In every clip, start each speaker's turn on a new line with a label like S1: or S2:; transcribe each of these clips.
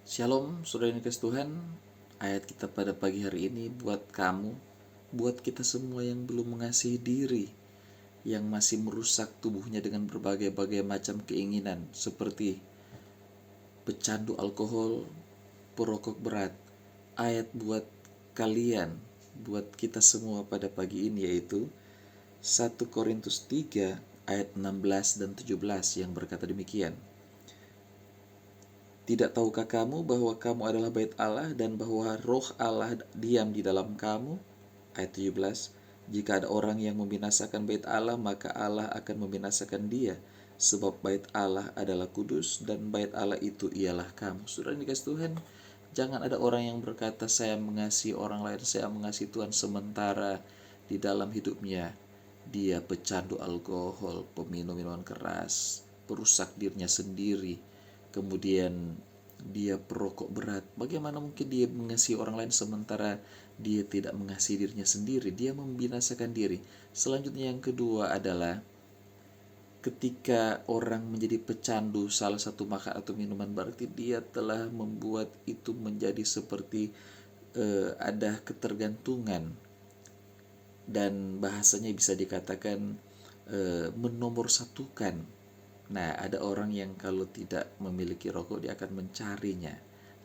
S1: Shalom, saudara yang dikasihi Tuhan. Ayat kita pada pagi hari ini buat kamu, buat kita semua yang belum mengasihi diri, yang masih merusak tubuhnya dengan berbagai-bagai macam keinginan, seperti pecandu alkohol, perokok berat. Ayat buat kalian, buat kita semua pada pagi ini yaitu 1 Korintus 3 ayat 16 dan 17 yang berkata demikian. Tidak tahukah kamu bahwa kamu adalah bait Allah dan bahwa roh Allah diam di dalam kamu? Ayat 17. Jika ada orang yang membinasakan bait Allah, maka Allah akan membinasakan dia. Sebab bait Allah adalah kudus dan bait Allah itu ialah kamu. Saudara yang dikasihi Tuhan, jangan ada orang yang berkata saya mengasihi orang lain, saya mengasihi Tuhan, sementara di dalam hidupnya dia pecandu alkohol, peminum minuman keras, perusak dirinya sendiri, kemudian dia perokok berat. Bagaimana mungkin dia mengasihi orang lain sementara dia tidak mengasihi dirinya sendiri? Dia membinasakan diri. Selanjutnya yang kedua adalah ketika orang menjadi pecandu salah satu makan atau minuman, berarti dia telah membuat itu menjadi seperti ada ketergantungan, dan bahasanya bisa dikatakan menomorsatukan. Nah, ada orang yang kalau tidak memiliki rokok, dia akan mencarinya,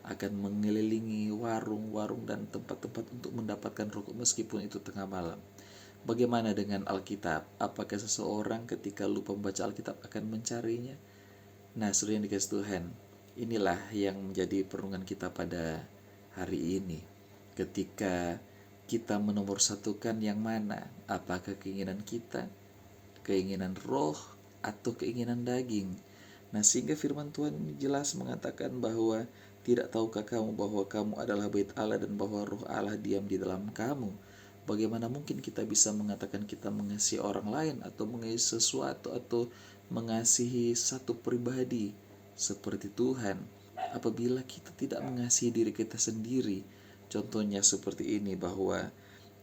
S1: akan mengelilingi warung-warung dan tempat-tempat untuk mendapatkan rokok meskipun itu tengah malam. Bagaimana dengan Alkitab? Apakah seseorang ketika lupa membaca Alkitab akan mencarinya? Nah, saudara yang dikasihi Tuhan, inilah yang menjadi perenungan kita pada hari ini. Ketika kita menomorsatukan yang mana? Apakah keinginan kita, keinginan roh, atau keinginan daging? Nah, sehingga firman Tuhan jelas mengatakan bahwa tidak tahukah kamu bahwa kamu adalah bait Allah dan bahwa roh Allah diam di dalam kamu? Bagaimana mungkin kita bisa mengatakan kita mengasihi orang lain atau mengasihi sesuatu atau mengasihi satu pribadi seperti Tuhan apabila kita tidak mengasihi diri kita sendiri? Contohnya seperti ini, bahwa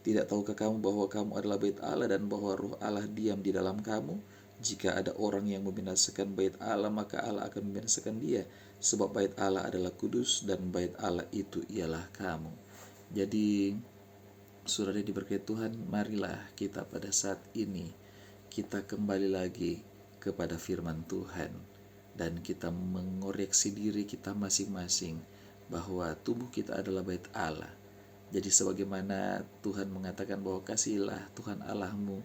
S1: tidak tahukah kamu bahwa kamu adalah bait Allah dan bahwa roh Allah diam di dalam kamu? Jika ada orang yang membinasakan bait Allah, maka Allah akan membinasakan dia. Sebab bait Allah adalah kudus dan bait Allah itu ialah kamu. Jadi, saudara diberkati Tuhan, marilah kita pada saat ini kita kembali lagi kepada firman Tuhan dan kita mengoreksi diri kita masing-masing bahwa tubuh kita adalah bait Allah. Jadi sebagaimana Tuhan mengatakan bahwa kasihilah Tuhan Allahmu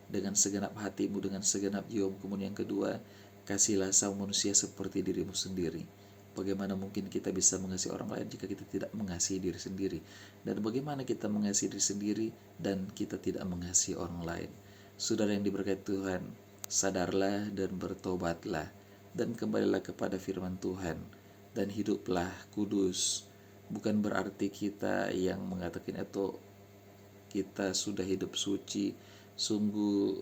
S1: dengan segenap hatimu, dengan segenap jiwamu. Kemudian yang kedua, kasihilah sama manusia seperti dirimu sendiri. Bagaimana mungkin kita bisa mengasihi orang lain jika kita tidak mengasihi diri sendiri? Dan bagaimana kita mengasihi diri sendiri dan kita tidak mengasihi orang lain? Saudara yang diberkati Tuhan, sadarlah dan bertobatlah dan kembalilah kepada firman Tuhan dan hiduplah kudus. Bukan berarti kita yang mengatakan itu kita sudah hidup suci. Sungguh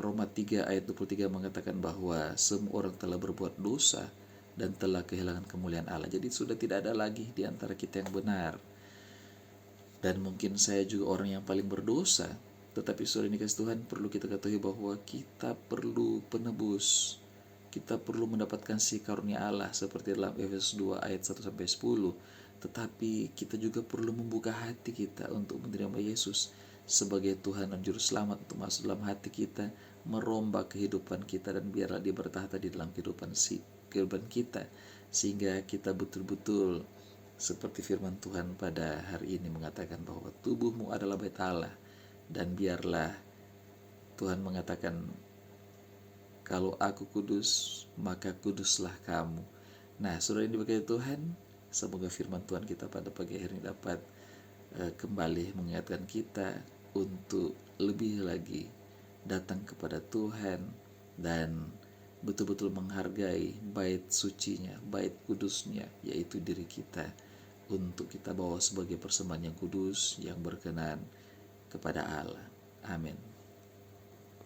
S1: Roma 3 ayat 23 mengatakan bahwa semua orang telah berbuat dosa dan telah kehilangan kemuliaan Allah. Jadi sudah tidak ada lagi di antara kita yang benar. Dan mungkin saya juga orang yang paling berdosa. Tetapi saudara dikasihi Tuhan, perlu kita ketahui bahwa kita perlu penebus. Kita perlu mendapatkan si karunia Allah seperti dalam Efesus 2 ayat 1-10. Tetapi kita juga perlu membuka hati kita untuk menerima Yesus sebagai Tuhan dan Juru Selamat, untuk masuk dalam hati kita, merombak kehidupan kita, dan biarlah dia bertahta di dalam kehidupan kita, sehingga kita betul-betul seperti firman Tuhan pada hari ini mengatakan bahwa tubuhmu adalah bait Allah, dan biarlah Tuhan mengatakan kalau aku kudus maka kuduslah kamu. Nah, saudara yang diberkati Tuhan, semoga firman Tuhan kita pada pagi hari ini dapat kembali mengingatkan kita untuk lebih lagi datang kepada Tuhan dan betul-betul menghargai bait sucinya, bait kudusnya, yaitu diri kita, untuk kita bawa sebagai persembahan yang kudus, yang berkenan kepada Allah. Amin.